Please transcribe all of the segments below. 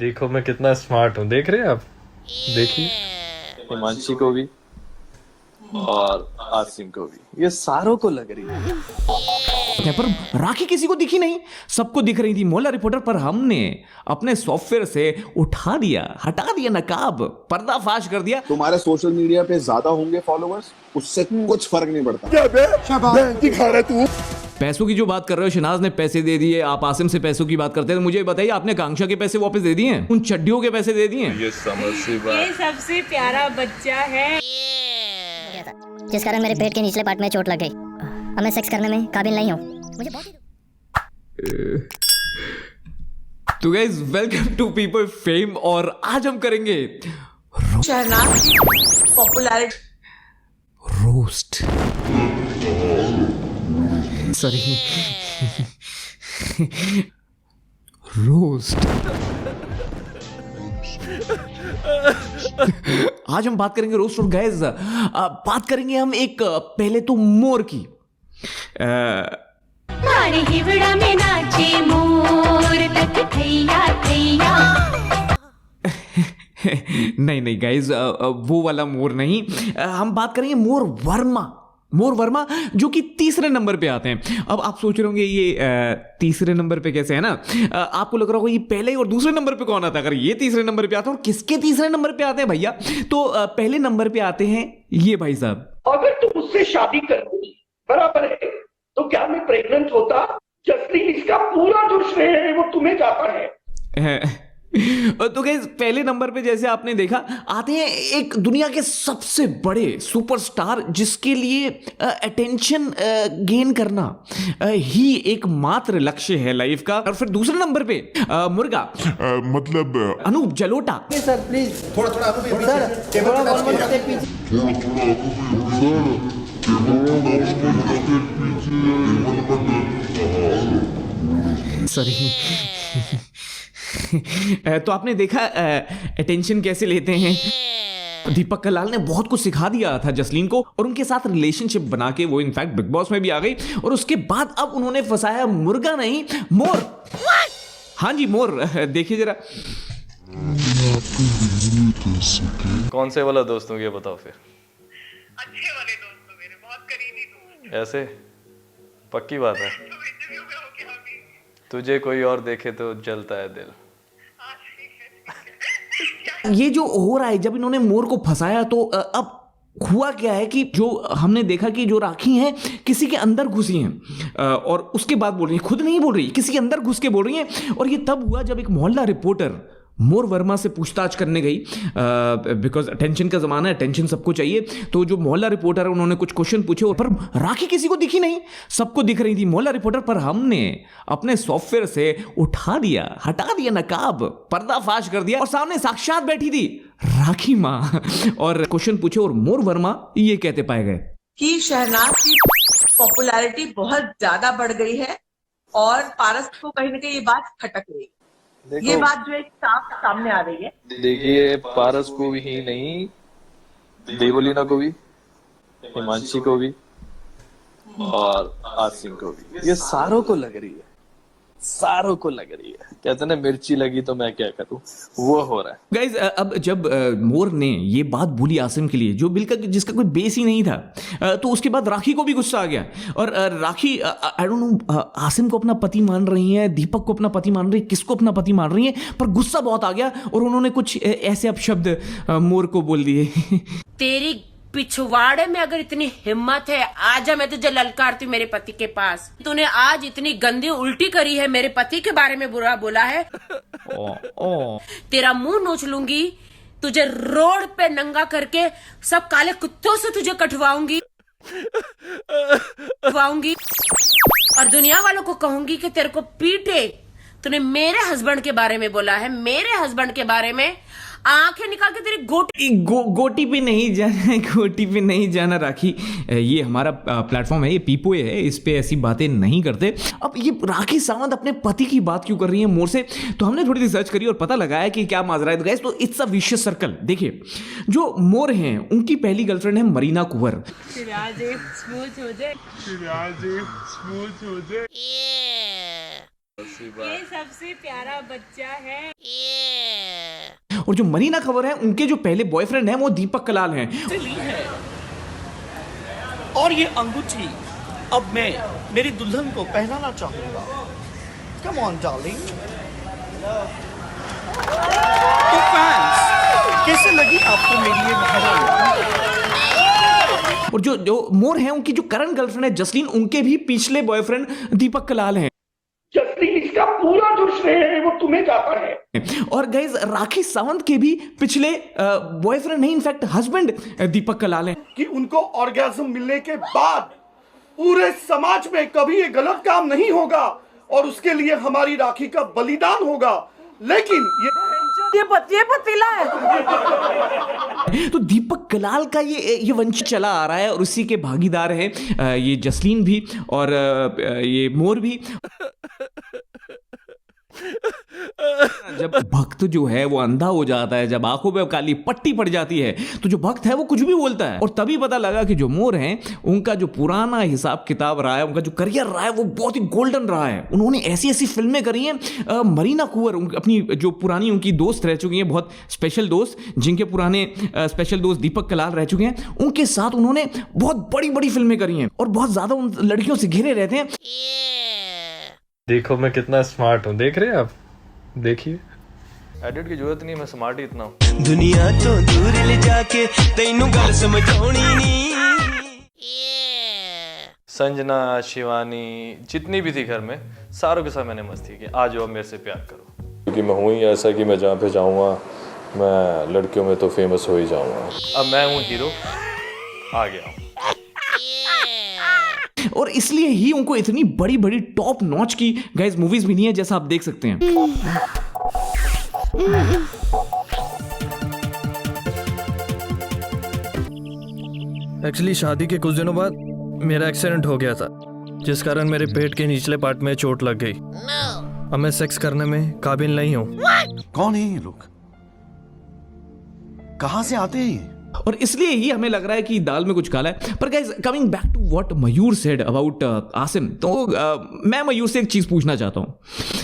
देखो मैं कितना स्मार्ट हूँ, देख रहे हैं आप? देखिए हिमांशी को भी और आसिम को भी, ये सारों को लग रही है। पर राखी किसी को दिखी नहीं, सबको दिख रही थी मोहल्ला रिपोर्टर। पर हमने अपने सॉफ्टवेयर से हटा दिया नकाब, पर्दाफाश कर दिया। तुम्हारे सोशल मीडिया पे ज्यादा होंगे फॉलोअर्स, उससे कुछ फर्क नहीं पड़ता। क्या बे दिखा रहा तू? पैसों की जो बात कर रहे हो, शनाज ने पैसे दे दिए, आप आसिम से पैसों की बात करते हैं, तो मुझे बताइए आपने कांक्षा के पैसे वापस दे दिए? उन चड्डियों के पैसे दे दिए? ये समझ सी बात। ये सबसे प्यारा बच्चा है, जिस कारण मेरे पेट के निचले पार्ट में चोट लग गई। अब मैं सेक्स करने में काबिल नहीं हूँ। मुझे बहुत तो guys welcome to people fame, और आज हम करेंगे शहनाज की पॉपुलैरिटी। Roast, sorry roast. आज हम बात करेंगे रोस्ट। और गाइस बात करेंगे हम एक पहले तो मोर की। मारे हिवड़ा में नाचे मोर तक थैया थैया। नहीं गाइस, वो वाला मोर नहीं। हम बात करेंगे मोर वर्मा, जो कि तीसरे नंबर पे आते हैं। अब आप सोच रहे होंगे ये तीसरे नंबर पे कैसे है ना? आपको लग रहा होगा ये पहले और दूसरे नंबर पे कौन आता है। अगर ये तीसरे नंबर पे आते हैं, और किसके तीसरे नंबर पे आते हैं भैया, तो पहले नंबर पे आते हैं ये भाई साहब। अगर तुम मुझसे शादी करती बराबर है तो क्या मैं प्रेग्नेंट होता? जसलीन, इसका पूरा जो श्रेय है वो तुम्हें जाता है। तो गाइस पहले नंबर पे जैसे आपने देखा आते हैं एक दुनिया के सबसे बड़े सुपरस्टार, जिसके लिए अटेंशन गेन करना ही एकमात्र लक्ष्य है लाइफ का। और फिर दूसरे नंबर पे मुर्गा, मतलब अनूप जलोटा। सर प्लीज थोड़ा सर थोड़ा सॉरी। तो आपने देखा अटेंशन कैसे लेते हैं। दीपक कलाल ने बहुत कुछ सिखा दिया था जसलीन को, और उनके साथ रिलेशनशिप बना के वो इनफैक्ट बिग बॉस में भी आ गई। और उसके बाद अब उन्होंने फंसाया मुर्गा नहीं, मोर। हाँ जी मोर। देखिए जरा कौन से वाला दोस्त हूँ ये बताओ फिर। अच्छे वाले दोस्त हो मेरे, बहुत करीबी दोस्त। ऐसे पक्की बात है, तुम इंटरव्यू में हो क्या अभी? तुझे कोई और देखे तो जलता है दिल। हाँ ठीक है। ये जो हो रहा है, जब इन्होंने मोर को फंसाया तो अब हुआ क्या है कि जो हमने देखा कि जो राखी हैं किसी के अंदर घुसी हैं, और उसके बाद बोल रही हैं, खुद नहीं बोल रही, किसी के अंदर घुस के बोल रही हैं। और ये तब हुआ जब एक मोहल्ला रिपोर्टर मोर वर्मा से पूछताछ करने गई, बिकॉज अटेंशन का जमाना है, अटेंशन सबको चाहिए। तो जो मोहल्ला रिपोर्टर है उन्होंने कुछ क्वेश्चन पूछे, पर राखी किसी को दिखी नहीं, सबको दिख रही थी मोहल्ला रिपोर्टर। पर हमने अपने सॉफ्टवेयर से हटा दिया नकाब, पर्दाफाश कर दिया, और सामने साक्षात बैठी थी राखी माँ, और क्वेश्चन पूछे, और मोर वर्मा ये कहते पाए गए कि शहनाज की पॉपुलैरिटी बहुत ज्यादा बढ़ गई है, और पारस को कहीं ना कहीं ये बात खटक रही है। ये बात जो एक साफ सामने आ रही है। देखिए पारस को ही नहीं, देवलीना को भी, हिमांशी को भी और आसिम को भी, ये सारों को लग रही है। सारों को लग रही है। कहते ना मिर्ची लगी तो मैं क्या करूं, वो हो रहा है। गाइज अब जब मोर ने ये बात बोली आसिम के लिए, जो बिल्कुल जिसका कोई बेस ही नहीं था, तो उसके बाद राखी को भी गुस्सा आ गया। और राखी आई डोंट नो आसिम को अपना पति मान रही है, दीपक को अपना पति मान रही है, किसको अपना पति मान रही है, पर गुस्सा बहुत आ गया, और उन्होंने कुछ ऐसे अपशब्द मोर को बोल दिए। तेरी पिछवाड़े में अगर इतनी हिम्मत है, आजा, मैं तुझे ललकारती हूँ मेरे पति के पास। तूने आज इतनी गंदी उल्टी करी है, मेरे पति के बारे में बुरा बोला है। तेरा मुंह नोच लूंगी, तुझे रोड पे नंगा करके सब काले कुत्तों से तुझे कटवाऊंगी, और दुनिया वालों को कहूंगी कि तेरे को पीटे। तूने मेरे हस्बैंड के बारे में बोला है, मेरे हस्बैंड के बारे में, आंखें निकाल के तेरी गोटी पे नहीं जाना, गोटी पे नहीं जाना राखी। ये हमारा प्लेटफॉर्म है, ये पीपोए है, इस पे ऐसी बातें नहीं करते। अब ये राखी सावंत अपने पति की बात क्यों कर रही है मोर से, तो हमने थोड़ी रिसर्च करी और पता लगाया कि क्या माजरा है। गाइस तो इट्स अ विशियस सर्कल। देखिए जो मोर हैं उनकी पहली गर्लफ्रेंड है मरीना कुंवर। ये सबसे प्यारा बच्चा है। और जो मरीना खबर है, उनके जो पहले बॉयफ्रेंड हैं वो दीपक कलाल हैं। और ये अंगूठी अब मैं मेरी दुल्हन को पहनाना चाहूंगा। Come on darling. तो फैंस, कैसे लगी आपको मेरी ये घड़ी? और जो मोर हैं, उनकी जो करंट गर्लफ्रेंड है जसलीन, उनके भी पिछले बॉयफ्रेंड दीपक कलाल हैं। जसलीन इसका पूरा दोष है, वो तुम्हें जाता है। और गाइस, राखी सावंत के भी पिछले बॉयफ्रेंड नहीं, इनफैक्ट हस्बैंड दीपक कलाल हैं। कि उनको ऑर्गेज्म मिलने के बाद पूरे समाज में कभी ये गलत काम नहीं होगा और उसके लिए हमारी राखी का बलिदान होगा। लेकिन ये पतीला है। तो दीपक कलाल का ये वंश चला आ रहा है और उसी के भागीदार हैं ये जसलीन भी और ये मोर भी। जब भक्त जो है वो अंधा हो जाता है, जब आंखों पे काली पट्टी पड़ जाती है, तो जो भक्त है वो कुछ भी बोलता है। और तभी पता लगा कि जो मोर हैं, उनका जो पुराना हिसाब किताब रहा है, उनका जो करियर रहा है, वो बहुत ही गोल्डन रहा है। उन्होंने ऐसी ऐसी फिल्में करी हैं। मरीना कुंवर, अपनी जो पुरानी उनकी दोस्त रह चुकी हैं, बहुत स्पेशल दोस्त, जिनके पुराने स्पेशल दोस्त दीपक कलाल रह चुके हैं, उनके साथ उन्होंने बहुत बड़ी बड़ी फिल्में करी हैं और बहुत ज्यादा उन लड़कियों से घिरे रहते हैं। देखो मैं कितना स्मार्ट हूँ, देख रहे हैं आप? देखिए, एडिट की जरूरत नहीं, मैं स्मार्ट ही इतना हूँ। दुनिया तो दूर ले जाके तैनू गल समझाउणी नी। संजना, शिवानी, जितनी भी थी घर में, सारों के साथ मैंने मस्ती की। आ जाओ मेरे से प्यार करो, क्योंकि मैं हूँ ही ऐसा कि मैं जहाँ पे जाऊँगा, मैं लड़कियों में तो फेमस हो ही जाऊँगा। अब मैं हूँ हीरो, आ गया हूँ। और इसलिए ही उनको इतनी बड़ी बड़ी टॉप नॉच की गाइस मूवीज भी नहीं है, जैसा आप देख सकते हैं। एक्चुअली शादी के कुछ दिनों बाद मेरा एक्सीडेंट हो गया था, जिस कारण मेरे पेट के निचले पार्ट में चोट लग गई। अब मैं सेक्स करने में काबिल नहीं हूँ। कौन है ये लोग? कहां से आते हैं? और इसलिए ही हमें लग रहा है कि दाल में कुछ काला है। पर guys, coming back to what Mayur said about Asim, तो मैं मयूर से एक चीज पूछना चाहता हूं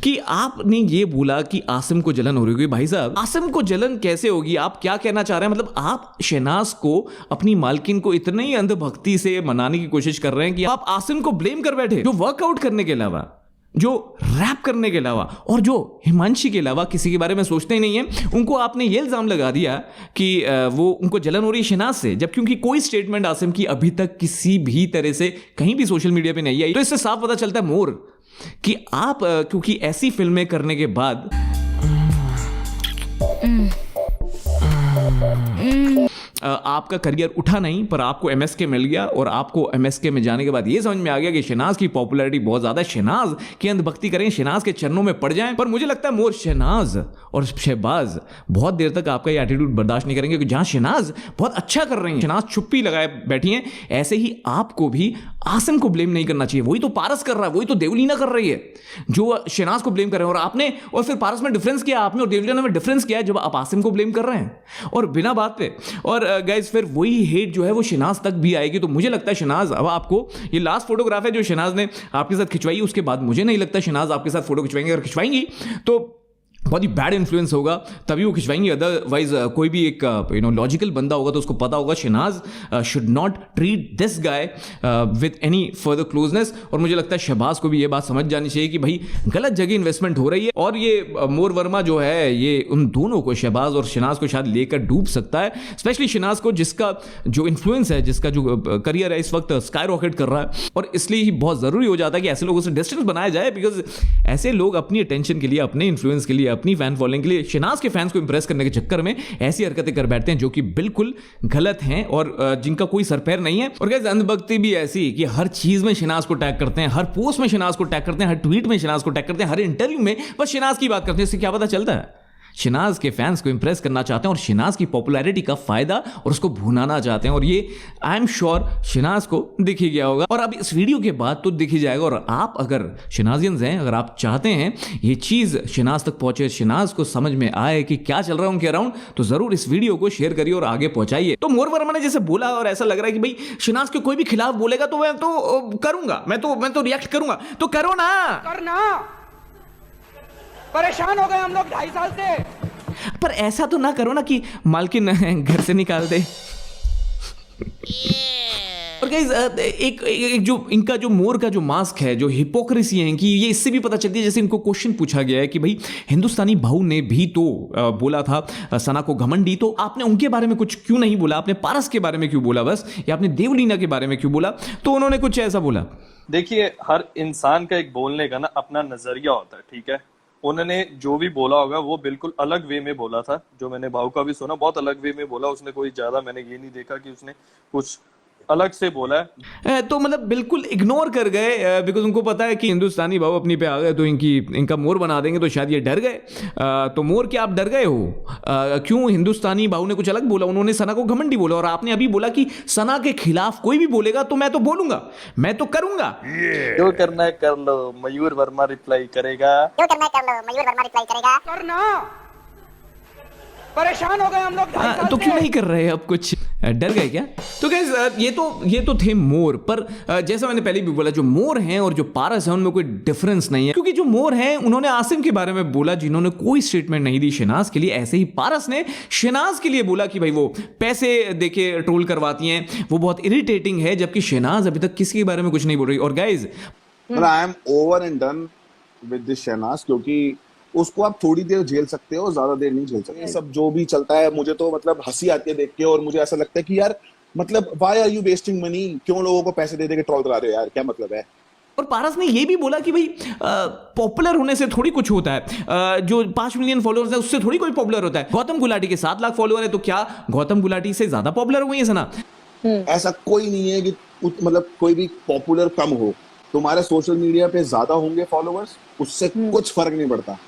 कि आपने ये बोला कि आसिम को जलन हो रही होगी। भाई साहब, आसिम को जलन कैसे होगी? आप क्या कहना चाह रहे हैं? मतलब आप शहनाज को, अपनी मालकिन को इतने ही अंधभक्ति से मनाने की कोशिश कर रहे हैं कि आप आसिम को ब्लेम कर बैठे, जो वर्कआउट करने के अलावा, जो रैप करने के अलावा और जो हिमांशी के अलावा किसी के बारे में सोचते ही नहीं है। उनको आपने ये इल्जाम लगा दिया कि वो उनको जलन हो रही है शहनाज से, जबकि उनकी कोई स्टेटमेंट आसिम की अभी तक किसी भी तरह से कहीं भी सोशल मीडिया पे नहीं आई। तो इससे साफ पता चलता है मोर कि आप क्योंकि ऐसी फिल्में करने के बाद आपका करियर उठा नहीं, पर आपको एमएसके मिल गया और आपको एमएसके में जाने के बाद ये समझ में आ गया कि शहनाज की पॉपुलैरिटी बहुत ज्यादा है, शहनाज की अंधभक्ति करें, शहनाज के चरणों में पड़ जाएं। पर मुझे लगता है मोर शहनाज और शहबाज बहुत देर तक आपका ये एटीट्यूड बर्दाश्त नहीं करेंगे, क्योंकि जहां शहनाज बहुत अच्छा कर रही है, शहनाज चुप्पी लगाए बैठी है, ऐसे ही आपको भी आसिम को ब्लेम नहीं करना चाहिए। वही तो पारस कर रहा है, वही तो देवलीना कर रही है जो शहनाज को ब्लेम कर रहे हैं। और आपने, और फिर पारस में डिफरेंस किया आपने और देवलीना में डिफरेंस किया जब आप आसिम को ब्लेम कर रहे हैं और बिना बात पे। और गाइस, फिर वही हेट जो है वो शहनाज तक भी आएगी। तो मुझे लगता है शहनाज, अब आपको ये लास्ट फोटोग्राफ है जो शहनाज ने आपके साथ खिंचवाई, उसके बाद मुझे नहीं लगता शहनाज आपके साथ फोटो खिंचवाएंगे। अगर खिंचवाएंगी तो बहुत ही बैड इन्फ्लुएंस होगा, तभी वो खिंचवाएंगी। अदरवाइज कोई भी एक लॉजिकल बंदा होगा तो उसको पता होगा Shehnaz should not treat this guy with any further closeness. और मुझे लगता है शहबाज को भी ये बात समझ जानी चाहिए कि भाई गलत जगह इन्वेस्टमेंट हो रही है। और ये मोर वर्मा जो है, ये उन दोनों को, शहबाज और शहनाज को शायद लेकर डूब सकता है, स्पेशली शहनाज को, जिसका जो इन्फ्लुएंस है, जिसका जो करियर है इस वक्त स्काई रॉकेट कर रहा है। और इसलिए ही बहुत जरूरी हो जाता है कि ऐसे लोगों से डिस्टेंस बनाया जाए, बिकॉज ऐसे लोग अपनी अटेंशन के लिए, अपने इन्फ्लुएंस के लिए, अपनी फैन फॉलोइंग के लिए, शहनाज के फैंस को इंप्रेस करने के चक्कर में ऐसी हरकतें कर बैठते हैं जो कि बिल्कुल गलत हैं और जिनका कोई सर पैर नहीं है। और गाइस, अंधभक्ति भी ऐसी कि हर चीज में शहनाज को टैग करते हैं, हर पोस्ट में शहनाज को टैग करते हैं, हर ट्वीट में शहनाज को टैग करते हैं, हर इंटरव्यू में बस शहनाज की बात करते हैं। इससे क्या पता चलता है? शहनाज के फैंस को इंप्रेस करना चाहते हैं और शहनाज की पॉपुलैरिटी का फायदा और उसको भुनाना चाहते हैं। और ये आई एम श्योर शहनाज को दिख ही गया होगा और अब इस वीडियो के बाद तो दिख ही जाएगा। और आप अगर शहनाजियंस हैं, अगर आप चाहते हैं ये चीज शहनाज तक पहुंचे, शहनाज को समझ में आए कि क्या चल रहा है उनके अराउंड, तो जरूर इस वीडियो को शेयर करिए और आगे पहुंचाइए। तो मोर वर्मा ने जैसे बोला और ऐसा लग रहा है कि भाई शहनाज के कोई भी खिलाफ बोलेगा तो मैं तो करूंगा, मैं तो रिएक्ट करूंगा, तो करो ना, करना परेशान हो गए हम लोग 2.5 साल से। पर ऐसा तो ना करो ना कि मालकिन घर से निकाल दे। और गाइस एक जो इनका जो मोर का जो मास्क है, जो हिपोक्रेसी है कि ये इससे भी पता चलती है, जैसे इनको क्वेश्चन पूछा गया है कि भाई हिंदुस्तानी भाऊ ने भी तो बोला था सना को घमंडी, तो आपने उनके बारे में कुछ क्यों नहीं बोला? आपने पारस के बारे में क्यों बोला बस, या आपने देवलीना के बारे में क्यों बोला? तो उन्होंने कुछ ऐसा बोला। देखिए, हर इंसान का एक बोलने का ना अपना नजरिया होता है, ठीक है। उन्होंने जो भी बोला होगा वो बिल्कुल अलग वे में बोला था। जो मैंने भाऊ का भी सुना, बहुत अलग वे में बोला उसने, कोई ज्यादा मैंने ये नहीं देखा कि उसने कुछ अलग से बोला है। तो मतलब बिल्कुल इग्नोर कर गए, बिकॉज उनको पता है कि हिंदुस्तानी भाव अपनी पे आ गए तो इनका मोर बना देंगे, तो शायद ये डर गए। तो मोर क्या आप डर गए हो? क्यों? हिंदुस्तानी भाव ने कुछ अलग बोला, उन्होंने सना को घमंडी बोला, और आपने अभी बोला कि सना के खिलाफ कोई भी बोलेगा तो मैं तो बोलूंगा, मैं तो करूंगा। जो करना है कर लो, मयूर वर्मा रिप्लाई करेगा। जो करना है कर लो, मयूर वर्मा रिप्लाई करेगा। करना, परेशान हो गए हम लोग। तो क्यों नहीं कर रहे अब कुछ? डर गए क्या? तो गाइस ये तो थे मोर, पर जैसा मैंने पहले भी बोला, जो मोर हैं और जो पारस हैं उनमें कोई डिफरेंस नहीं है, क्योंकि जो मोर हैं उन्होंने आसिम के बारे में बोला जिन्होंने कोई स्टेटमेंट नहीं दी शहनाज के लिए, ऐसे ही पारस ने शहनाज के लिए बोला कि भाई वो पैसे देके ट्रोल करवाती हैं, वो बहुत इरिटेटिंग है, जबकि शहनाज अभी तक किसी के बारे में कुछ नहीं बोल रही। और guys I am over and done with this Shehnaz, क्योंकि उसको आप थोड़ी देर झेल सकते हो, ज्यादा देर नहीं झेल सकते। सब जो भी चलता है मुझे तो मतलब हंसी आती है देख के, और मुझे ऐसा लगता है कि यार मतलब why are you wasting money? क्यों लोगों को पैसे दे दे के ट्रोल करा रहे हो यार, क्या मतलब है? और पारस ने ये भी बोला कि भाई पॉपुलर होने से थोड़ी कुछ होता है, जो 5 मिलियन फॉलोअर्स है उससे थोड़ी कोई पॉपुलर होता है। गौतम गुलाटी के 7 लाख फॉलोअर है, तो क्या गौतम गुलाटी से ज्यादा पॉपुलर हुई है सना? ऐसा कोई नहीं है कि मतलब कोई भी पॉपुलर कम हो। तुम्हारे सोशल मीडिया पे ज्यादा होंगे फॉलोअर्स, उससे कुछ फर्क नहीं पड़ता।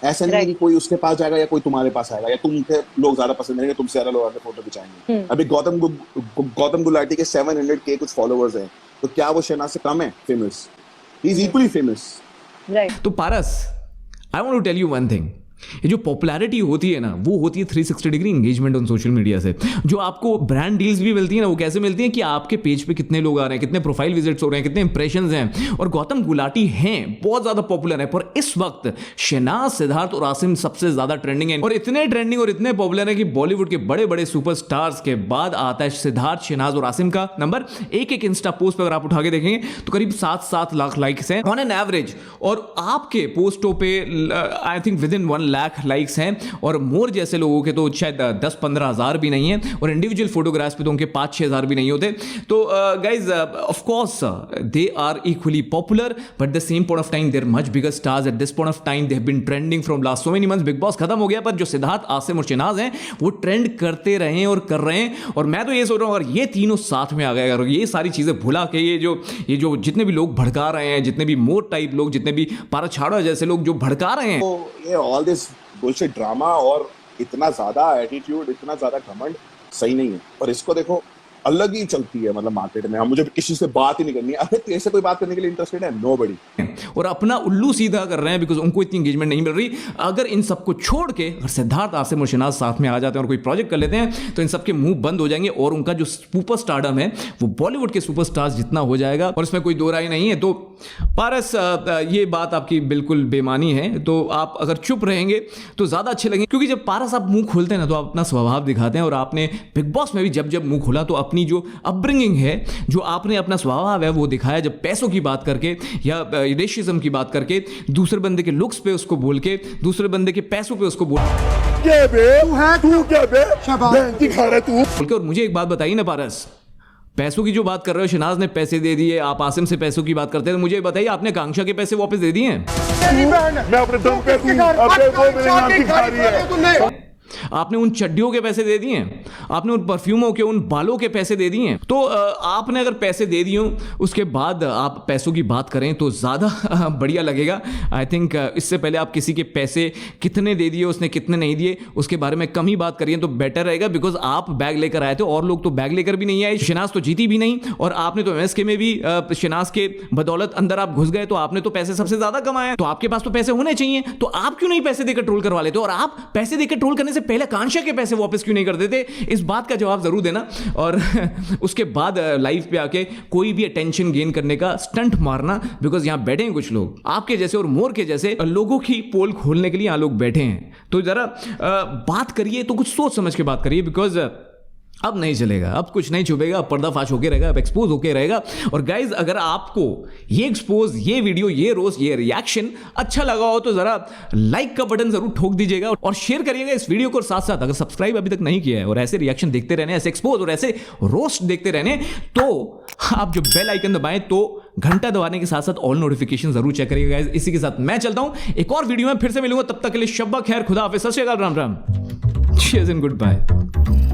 ऐसा नहीं है कि कोई उसके पास जाएगा या कोई तुम्हारे पास आएगा, या तुमसे लोग ज्यादा पसंद करेंगे, तुमसे ज्यादा लोग आके फोटो खिंचाएंगे। अभी गौतम गुलाटी के 700K कुछ फॉलोअर्स हैं, तो क्या वो शहनाज से कम है famous? He is equally famous. तो Paras, I want to tell you one thing, ये जो पॉपुलैरिटी होती है ना, वो होती है 360 degree engagement on social media से। जो आपको ब्रांड डील्स भी मिलती है ना, वो कैसे मिलती है कि आपके पेज पे कितने लोग आ रहे हैं, कितने प्रोफाइल विजिट्स हो रहे हैं, कितने इंप्रेशंस हैं। और गौतम गुलाटी हैं बहुत ज्यादा पॉपुलर है, पर इस वक्त शहनाज, सिद्धार्थ और आसिम सबसे ज्यादा ट्रेंडिंग है, और इतने ट्रेंडिंग और इतने पॉपुलर है कि बॉलीवुड के बड़े बड़े सुपरस्टार्स के बाद आता है सिद्धार्थ, शहनाज और आसिम का नंबर। एक इंस्टा पोस्ट पर अगर आप उठा के देखेंगे तो करीब 7 लाख लाइक्स हैं ऑन एन एवरेज, और आपके पोस्टों पे I think with in 1 lakh likes हैं, और मोर जैसे लोगों के तो शायद 10-15 हज़ार भी नहीं है, और इंडिविजुअल फोटोग्राफ्स पे तो उनके 5-6 हज़ार भी नहीं होते। तो guys of course they are equally popular, but the same point of time they are much bigger stars. At this point of time they have been trending from last so many months. Bigg Boss खत्म हो गया, पर जो सिद्धार्थ, आसिम और शहनाज हैं वो trend करते रहे और कर रहे हैं। और मैं तो ये सोच रहा हूँ अगर ये तीनों साथ में आ गए, अगर ये सारी चीजें भुला के ये जो जितने भी लोग भड़का रहे हैं, जितने भी मोर टाइप लोग, जितने भी पारस छाड़ा जैसे लोग जो भड़का रहे हैं, तो ये ऑल दिस बुलशिट ड्रामा और इतना ज्यादा एटीट्यूड, इतना ज्यादा घमंड सही नहीं है। और इसको देखो अलग ही चलती है मतलब मार्केट में। हम मुझे किसी से बात ही नहीं करनी है। अरे तेरे से कोई बात करने के लिए इंटरेस्टेड है? नोबडी। और अपना उल्लू सीधा कर रहे हैं बिकॉज उनको इतनी एंगेजमेंट नहीं मिल रही। अगर इन सबको छोड़ के अगर सिद्धार्थ, आसिम और शहनाज साथ में आ जाते हैं और कोई प्रोजेक्ट कर लेते हैं तो इन सबके मुंह बंद हो जाएंगे और उनका जो सुपर स्टारडम है वो बॉलीवुड के सुपरस्टार्स जितना हो जाएगा, और इसमें कोई दो राय नहीं है। तो पारस, ये बात आपकी बिल्कुल बेमानी है। तो आप अगर चुप रहेंगे तो ज्यादा अच्छे लगेंगे, क्योंकि जब पारस आप मुंह खोलते हैं ना तो आप अपना स्वभाव दिखाते हैं। और आपने बिग बॉस में भी जब मुंह खोला तो अपनी जो अपब्रिंगिंग है, जो आपने अपना स्वभाव है वो दिखाया। जब पैसों की बात करके या रेशिज्म की बात करके, दूसरे बंदे के लुक्स पे उसको बोल के, दूसरे बंदे के पैसों पे उसको बोल के। और मुझे एक बात बताइए ना पारस, पैसों की जो बात कर रहे हो, शहनाज ने पैसे दे दिए, आप आसिम से पैसों की बात करते हैं, तो मुझे बताइए आपने आकांक्षा के पैसे वापस दे दिए हैं? मैं अपने दम पे आपने उन चड्डियों के पैसे दे दिए हैं, आपने उन परफ्यूमों के, उन बालों के पैसे दे दिए हैं। तो आपने अगर पैसे दे दिए उसके बाद आप पैसों की बात करें तो ज़्यादा बढ़िया लगेगा। आई थिंक इससे पहले आप किसी के पैसे कितने दे दिए, उसने कितने नहीं दिए, उसके बारे में कम ही बात करिए तो बेटर रहेगा। बिकॉज आप बैग लेकर आए थे और लोग तो बैग लेकर भी नहीं आए। शहनाज तो जीती भी नहीं, और आपने तो MSK में भी शहनाज के बदौलत अंदर आप घुस गए, तो आपने तो पैसे सबसे ज़्यादा कमाए। तो आपके पास तो पैसे होने चाहिए, तो आप क्यों नहीं पैसे देकर ट्रोल करवा लेते? और आप पैसे देकर ट्रोल करने से पहले पहले आकांक्षा के पैसे वापस क्यों नहीं कर देते? इस बात का जवाब जरूर देना। और उसके बाद लाइव पे आके कोई भी अटेंशन गेन करने का स्टंट मारना, बिकॉज यहाँ बैठे हैं कुछ लोग आपके जैसे और मोर के जैसे लोगों की पोल खोलने के लिए यहाँ लोग बैठे हैं। तो जरा बात करिए तो कुछ सोच समझ के बात करिए, बिकॉज अब नहीं चलेगा, अब कुछ नहीं छुपेगा, अब पर्दाफाश होके रहेगा, अब एक्सपोज होके रहेगा। और गाइज अगर आपको ये एक्सपोज, ये वीडियो, ये रोस्ट, ये रिएक्शन अच्छा लगा हो तो जरा लाइक का बटन जरूर ठोक दीजिएगा और शेयर करिएगा इस वीडियो को। साथ साथ अगर सब्सक्राइब अभी तक नहीं किया है और ऐसे रिएक्शन देखते रहने, ऐसे एक्सपोज और ऐसे रोस्ट देखते रहने, तो आप जो बेल आइकन दबाएं तो घंटा दबाने के साथ साथ ऑल नोटिफिकेशन जरूर चेक करिएगा गाइज। इसी के साथ मैं चलता हूं, एक और वीडियो में फिर से मिलूंगा, तब तक के लिए शब्बा खैर, खुदा हाफिज, सत श्री अकाल, राम राम, चीयर्स एंड गुड बाय।